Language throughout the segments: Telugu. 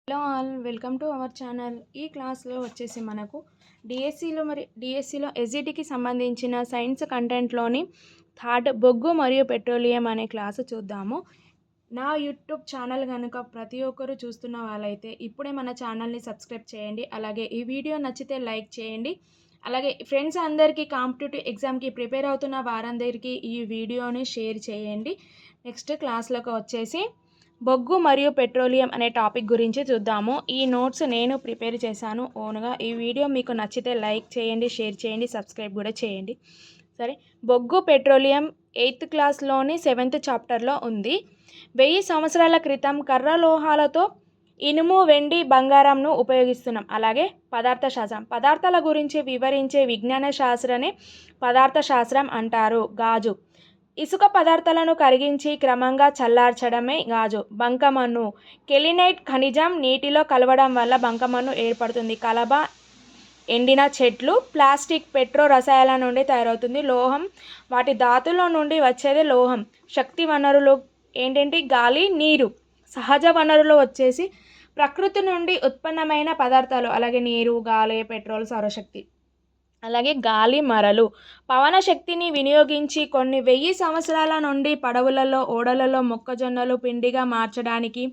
Hello all, welcome to our channel. ఈ క్లాస్లో వచ్చేసి మనకు డిఎస్సిలో ఎస్జిటికి సంబంధించిన సైన్స్ కంటెంట్లోని థర్డ్ బొగ్గు మరియు పెట్రోలియం అనే క్లాసు చూద్దాము. నా యూట్యూబ్ ఛానల్ కనుక ప్రతి ఒక్కరు చూస్తున్న వాళ్ళైతే ఇప్పుడే మన ఛానల్ని సబ్స్క్రైబ్ చేయండి. అలాగే ఈ వీడియో నచ్చితే లైక్ చేయండి. అలాగే ఫ్రెండ్స్ అందరికీ కాంపిటేటివ్ ఎగ్జామ్కి ప్రిపేర్ అవుతున్న వారందరికీ ఈ వీడియోని షేర్ చేయండి. నెక్స్ట్ క్లాస్లోకి వచ్చేసి బొగ్గు మరియు పెట్రోలియం అనే టాపిక్ గురించి చూద్దాము. ఈ నోట్స్ నేను ప్రిపేర్ చేశాను ఓన్గా. ఈ వీడియో మీకు నచ్చితే లైక్ చేయండి, షేర్ చేయండి, సబ్స్క్రైబ్ కూడా చేయండి. సరే, బొగ్గు పెట్రోలియం 8th క్లాస్లోని 7th చాప్టర్లో ఉంది. 1000 సంవత్సరాల క్రితం కర్ర లోహాలతో ఇనుము, వెండి, బంగారంను ఉపయోగిస్తున్నాం. అలాగే పదార్థ శాస్త్రం, పదార్థాల గురించి వివరించే విజ్ఞాన శాస్త్రాన్ని పదార్థ శాస్త్రం అంటారు. గాజు, ఇసుక పదార్థాలను కరిగించి క్రమంగా చల్లార్చడమే గాజు. బంకమన్ను, కెలినైట్ ఖనిజం నీటిలో కలవడం వల్ల బంకమన్ను ఏర్పడుతుంది. కలబ, ఎండిన చెట్లు, ప్లాస్టిక్, పెట్రో రసాయనాల నుండి తయారవుతుంది. లోహం, వాటి ధాతుల నుండి వచ్చేది లోహం. శక్తి వనరులు ఏంటంటే గాలి, నీరు. సహజ వనరులు వచ్చేసి ప్రకృతి నుండి ఉత్పన్నమైన పదార్థాలు, అలాగే నీరు, గాలి, పెట్రోల్, సౌరశక్తి. అలాగే గాలి మరలు, పవన శక్తిని వినియోగించి కొన్ని 1000 సంవత్సరాల నుండి పడవలలో, ఓడలలో మొక్కజొన్నలు పిండిగా మార్చడానికి,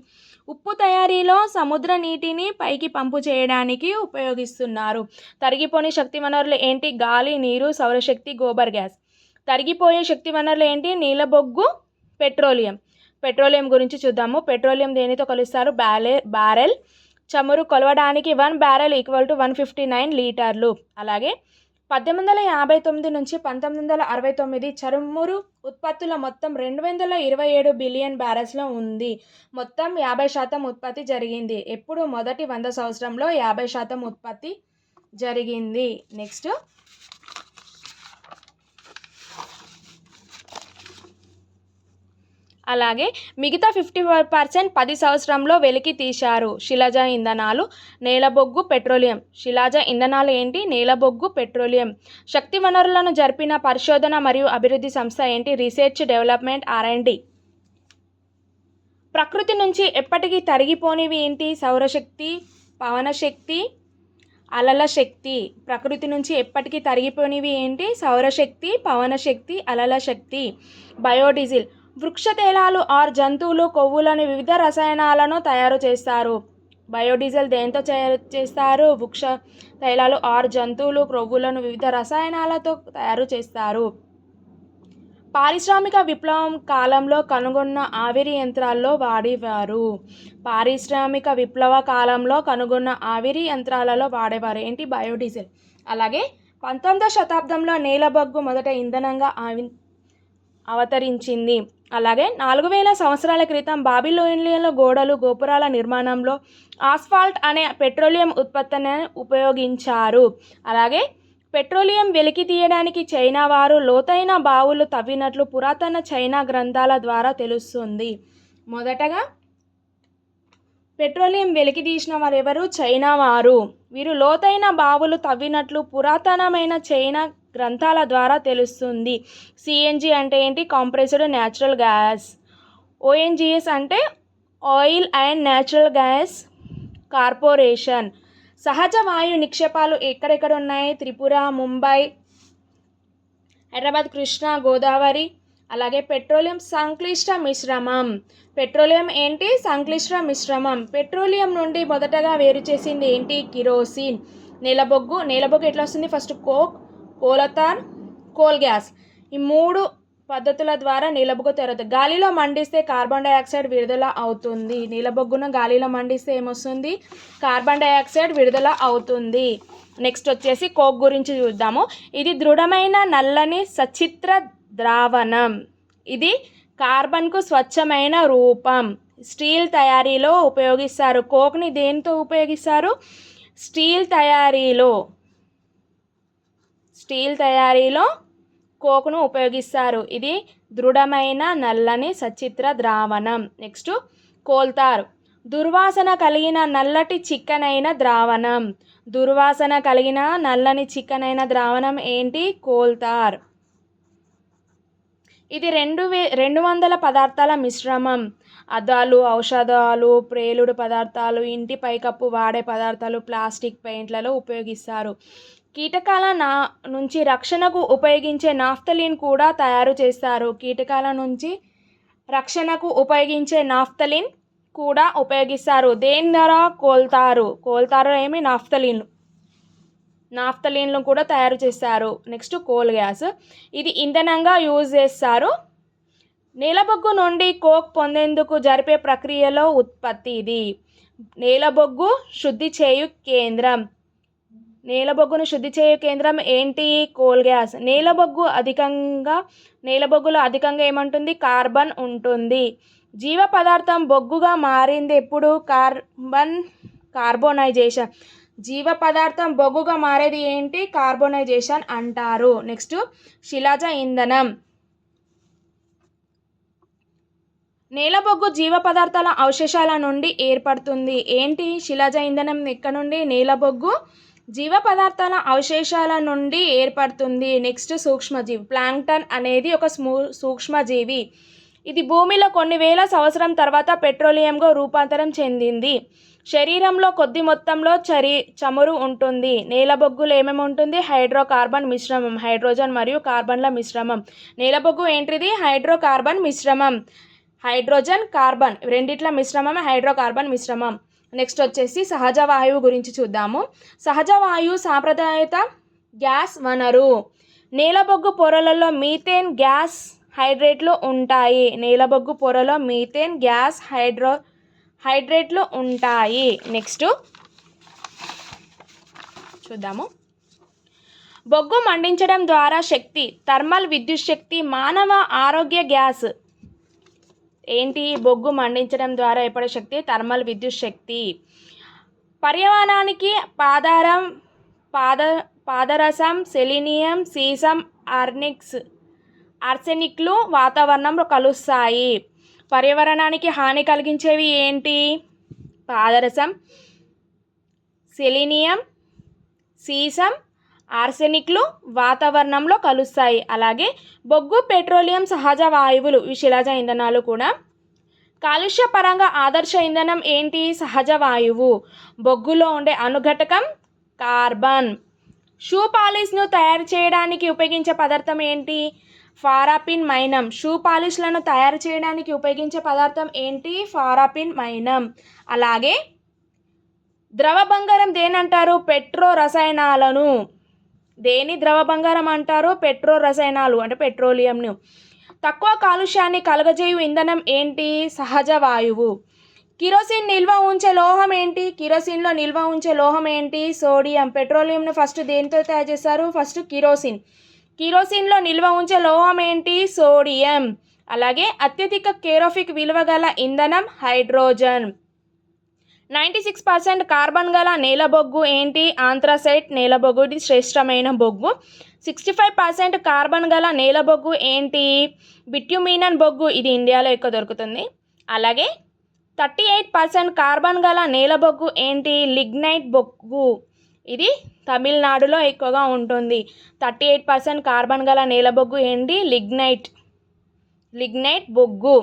ఉప్పు తయారీలో సముద్ర నీటిని పైకి పంపు చేయడానికి ఉపయోగిస్తున్నారు. తరిగిపోని శక్తి వనరులు ఏంటి? గాలి, నీరు, సౌరశక్తి, గోబర్ గ్యాస్. తరిగిపోయే శక్తి వనరులు ఏంటి? నీలబొగ్గు, పెట్రోలియం. పెట్రోలియం గురించి చూద్దాము. పెట్రోలియం దేనితో కొలుస్తారు? బ్యారెల్. చమురు కొలవడానికి 1 బ్యారెల్ ఈక్వల్ టు 159 లీటర్లు. అలాగే 1859 నుంచి 1969 చమురు ఉత్పత్తుల మొత్తం 227 బిలియన్ బ్యారెల్స్లో ఉంది. మొత్తం 50% ఉత్పత్తి జరిగింది. ఎప్పుడు? మొదటి 100 సంవత్సరంలో 50% ఉత్పత్తి జరిగింది. నెక్స్ట్, అలాగే మిగతా 50% 10 సంవత్సరంలో వెలికి తీశారు. శిలాజ ఇంధనాలు, నేలబొగ్గు, పెట్రోలియం. శిలాజ ఇంధనాలు ఏంటి? నేలబొగ్గు, పెట్రోలియం. శక్తి వనరులను జరిపిన పరిశోధన మరియు అభివృద్ధి సంస్థ ఏంటి? Research development R&D. ప్రకృతి నుంచి ఎప్పటికీ తరిగిపోనివి ఏంటి? సౌరశక్తి, పవనశక్తి, అలల శక్తి. ప్రకృతి నుంచి ఎప్పటికీ తరిగిపోనివి ఏంటి? సౌరశక్తి, పవనశక్తి, అలల శక్తి. బయోడీజిల్, వృక్ష తైలాలు ఆర్ జంతువులు కొవ్వులను వివిధ రసాయనాలను తయారు చేస్తారు. బయోడీజిల్ దేంతో చేస్తారు? వృక్ష తైలాలు ఆర్ జంతువులు కొవ్వులను వివిధ రసాయనాలతో తయారు చేస్తారు. పారిశ్రామిక విప్లవం కాలంలో కనుగొన్న ఆవిరి యంత్రాల్లో వాడేవారు. పారిశ్రామిక విప్లవ కాలంలో కనుగొన్న ఆవిరి యంత్రాలలో వాడేవారు ఏంటి? బయోడీజిల్. అలాగే 19వ శతాబ్దంలో నేలబొగ్గు మొదట ఇంధనంగా అవతరించింది. అలాగే 4000 సంవత్సరాల క్రితం బాబిలోనియన్ల గోడలు, గోపురాల నిర్మాణంలో ఆస్ఫాల్ట్ అనే పెట్రోలియం ఉత్పత్తిని ఉపయోగించారు. అలాగే పెట్రోలియం వెలికి తీయడానికి చైనా వారు లోతైన బావులు తవ్వినట్లు పురాతన చైనా గ్రంథాల ద్వారా తెలుస్తుంది. మొదటగా పెట్రోలియం వెలికి తీసిన వారు ఎవరు? చైనా వారు. వీరు లోతైన బావులు తవ్వినట్లు పురాతనమైన చైనా గ్రంథాల ద్వారా తెలుస్తుంది. సిఎన్జి అంటే ఏంటి? Compressed natural gas. ఓఎన్జిఎస్ అంటే oil and natural gas corporation. సహజ వాయు నిక్షేపాలు ఎక్కడెక్కడ ఉన్నాయి? త్రిపుర, ముంబై, హైదరాబాద్, కృష్ణా, గోదావరి. అలాగే పెట్రోలియం సంక్లిష్ట మిశ్రమం. పెట్రోలియం ఏంటి? సంక్లిష్ట మిశ్రమం. పెట్రోలియం నుండి మొదటగా వేరు చేసింది ఏంటి? కిరోసిన్. నేలబొగ్గు, నేలబొగ్గు ఎట్లా వస్తుంది? First coke, coal tar, coal gas. ఈ 3 పద్ధతుల ద్వారా నీలబొగ్గు తయారవుతుంది. గాలిలో మండిస్తే కార్బన్ డైఆక్సైడ్ విడుదల అవుతుంది. నీలబొగ్గును గాలిలో మండిస్తే ఏమొస్తుంది? కార్బన్ డైఆక్సైడ్ విడుదల అవుతుంది. నెక్స్ట్ వచ్చేసి కోక్ గురించి చూద్దాము. ఇది దృఢమైన నల్లని సచిత్ర ద్రావణం. ఇది కార్బన్కు స్వచ్ఛమైన రూపం. స్టీల్ తయారీలో ఉపయోగిస్తారు. కోక్ని దేనితో ఉపయోగిస్తారు? స్టీల్ తయారీలో కోక్ను ఉపయోగిస్తారు. ఇది దృఢమైన నల్లని సచిత్ర ద్రావణం. నెక్స్ట్, కోల్తార్, దుర్వాసన కలిగిన నల్లటి చిక్కనైన ద్రావణం. దుర్వాసన కలిగిన నల్లని చిక్కనైన ద్రావణం ఏంటి? కోల్తార్. ఇది 200 పదార్థాల మిశ్రమం. అద్దాలు, ఔషధాలు, ప్రేలుడు పదార్థాలు, ఇంటి పైకప్పు వాడే పదార్థాలు, ప్లాస్టిక్ పెయింట్లలో ఉపయోగిస్తారు. కీటకాల నుంచి రక్షణకు ఉపయోగించే నాఫ్తలిన్ కూడా తయారు చేస్తారు. కీటకాల నుంచి రక్షణకు ఉపయోగించే నాఫ్తలిన్ కూడా ఉపయోగిస్తారు. దేని ద్వారా కోల్తారు ఏమి నాఫ్తలిన్లు కూడా తయారు చేస్తారు. నెక్స్ట్ కోల్ గ్యాస్, ఇది ఇంధనంగా యూజ్ చేస్తారు. నేలబొగ్గు నుండి కోక్ పొందేందుకు జరిపే ప్రక్రియలో ఉత్పత్తి ఇది. నేలబొగ్గు శుద్ధి చేయు కేంద్రం. నేలబొగ్గును శుద్ధి చేయు కేంద్రం ఏంటి? Coal gas. నేలబొగ్గులో అధికంగా ఏమంటుంది? కార్బన్ ఉంటుంది. జీవ పదార్థం బొగ్గుగా మారింది ఎప్పుడు? కార్బోనైజేషన్. జీవ పదార్థం బొగ్గుగా మారేది ఏంటి? కార్బోనైజేషన్ అంటారు. నెక్స్ట్ శిలాజ ఇంధనం. నేలబొగ్గు జీవ పదార్థాల అవశేషాల నుండి ఏర్పడుతుంది. ఏంటి? శిలాజ ఇంధనం ఎక్కడ నుండి? నేలబొగ్గు జీవ పదార్థాల అవశేషాల నుండి ఏర్పడుతుంది. నెక్స్ట్ సూక్ష్మజీవి. ప్లాంక్టన్ అనేది ఒక సూక్ష్మజీవి. ఇది భూమిలో కొన్ని వేల సంవత్సరం తర్వాత పెట్రోలియంగా రూపాంతరం చెందింది. శరీరంలో కొద్ది మొత్తంలో చమురు ఉంటుంది. నేలబొగ్గులో ఏమేమి ఉంటుంది? హైడ్రోకార్బన్ మిశ్రమం, హైడ్రోజన్ మరియు కార్బన్ల మిశ్రమం. నేలబొగ్గు ఏంటిది? హైడ్రోకార్బన్ మిశ్రమం. హైడ్రోజన్, కార్బన్ రెండిట్ల మిశ్రమం హైడ్రోకార్బన్ మిశ్రమం. నెక్స్ట్ వచ్చేసి సహజ వాయువు గురించి చూద్దాము. సహజ వాయువు సాంప్రదాయత గ్యాస్ వనరు. నేలబొగ్గు పొరలలో మీథేన్ గ్యాస్ హైడ్రేట్లు ఉంటాయి. నేలబొగ్గు పొరలో మీథేన్ గ్యాస్ హైడ్రేట్లు ఉంటాయి. నెక్స్ట్ చూద్దాము. బొగ్గు మండించడం ద్వారా శక్తి, థర్మల్ విద్యుత్ శక్తి, మానవ ఆరోగ్య గ్యాస్. ఏంటి? బొగ్గు మండించడం ద్వారా ఏర్పడే శక్తి థర్మల్ విద్యుత్ శక్తి. పర్యావరణానికి పాదరసం, సెలీనియం, సీసం, ఆర్సెనిక్లు వాతావరణంలో కలుస్తాయి. పర్యావరణానికి హాని కలిగించేవి ఏంటి? పాదరసం, సెలీనియం, సీసం, ఆర్సెనిక్లు వాతావరణంలో కలుస్తాయి. అలాగే బొగ్గు, పెట్రోలియం సహజ వాయువులు, ఈ శిలాజ ఇంధనాలు కూడా. కాలుష్య పరంగా ఆదర్శ ఇంధనం ఏంటి? సహజ వాయువు. బొగ్గులో ఉండే అనుఘటకం కార్బన్. షూ పాలిష్ను తయారు చేయడానికి ఉపయోగించే పదార్థం ఏంటి? పారాఫిన్ మైనం. షూ పాలిష్లను తయారు చేయడానికి ఉపయోగించే పదార్థం ఏంటి? పారాఫిన్ మైనం. అలాగే ద్రవ బంగారం దేనంటారు? పెట్రో రసాయనాలను. దేని ద్రవ బంగారం అంటారు? పెట్రో రసాయనాలు అంటే పెట్రోలియంను. తక్కువ కాలుష్యాన్ని కలుగజేయు ఇంధనం ఏంటి? సహజ వాయువు. కిరోసిన్ నిల్వ ఉంచే లోహం ఏంటి? కిరోసిన్లో నిల్వ ఉంచే లోహం ఏంటి? సోడియం. పెట్రోలియంను ఫస్ట్ దేనితో తయారు చేస్తారు? First kerosene. కిరోసిన్లో నిల్వ ఉంచే లోహం ఏంటి? సోడియం. అలాగే అత్యధిక కేరోఫిక్ విలువ గల ఇంధనం హైడ్రోజన్. 96% కార్బన్ గల నేలబొగ్గు ఏంటి? ఆంథ్రసైట్ నేలబొగ్గు. ఇది శ్రేష్టమైన బొగ్గు. 65% కార్బన్ గల నేలబొగ్గు ఏంటి? బిట్యుమినన్ బొగ్గు. ఇది ఇండియాలో ఎక్కువ దొరుకుతుంది. అలాగే 38% కార్బన్ గల నేలబొగ్గు ఏంటి? లిగ్నైట్ బొగ్గు. ఇది తమిళనాడులో ఎక్కువగా ఉంటుంది. 38% కార్బన్ గల నేలబొగ్గు ఏంటి? లిగ్నైట్ బొగ్గు.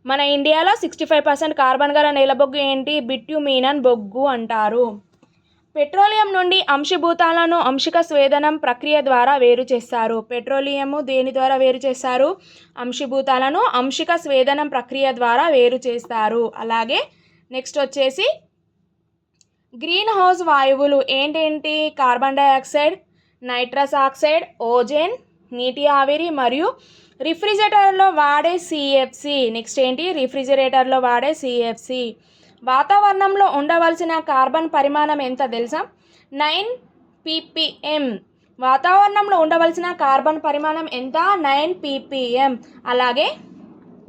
మన ఇండియాలో 65% కార్బన్ గల నేలబొగ్గు ఏంటి? బిట్యుమినన్ బొగ్గు అంటారు. పెట్రోలియం నుండి అంశీభూతాలను అంశిక స్వేదనం ప్రక్రియ ద్వారా వేరు చేస్తారు. పెట్రోలియము దేని ద్వారా వేరు చేస్తారు? అంశీభూతాలను అంశిక స్వేదనం ప్రక్రియ ద్వారా వేరు చేస్తారు. అలాగే నెక్స్ట్ వచ్చేసి గ్రీన్ హౌస్ వాయువులు ఏంటేంటి? Carbon dioxide, nitrous oxide, ozone, నీటి ఆవిరి మరియు రిఫ్రిజిరేటర్లో వాడే సిఎఫ్సి. నెక్స్ట్ ఏంటి? రిఫ్రిజిరేటర్లో వాడే సిఎఫ్సి. వాతావరణంలో ఉండవలసిన కార్బన్ పరిమాణం ఎంత తెలుసా? 9 ppm. వాతావరణంలో ఉండవలసిన కార్బన్ పరిమాణం ఎంత? 9 ppm. అలాగే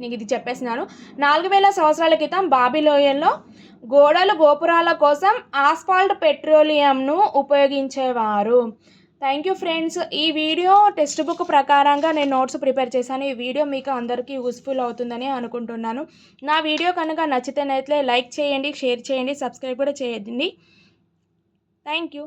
నీకు ఇది చెప్పేసినాను. 4000 సంవత్సరాల క్రితం బాబిలోయన్లో గోపురాల కోసం ఆస్ఫాల్ట్ పెట్రోలియంను ఉపయోగించేవారు. Thank you friends. ఈ వీడియో టెక్స్ట్ బుక్ ప్రకారంగా నేను నోట్స్ ప్రిపేర్ చేశాను. ఈ వీడియో మీకు అందరికీ యూస్ఫుల్ అవుతుందని అనుకుంటున్నాను. నా వీడియో కనుక నచ్చితేనైతే లైక్ చేయండి, షేర్ చేయండి, సబ్స్క్రైబ్ కూడా చేయండి. Thank you.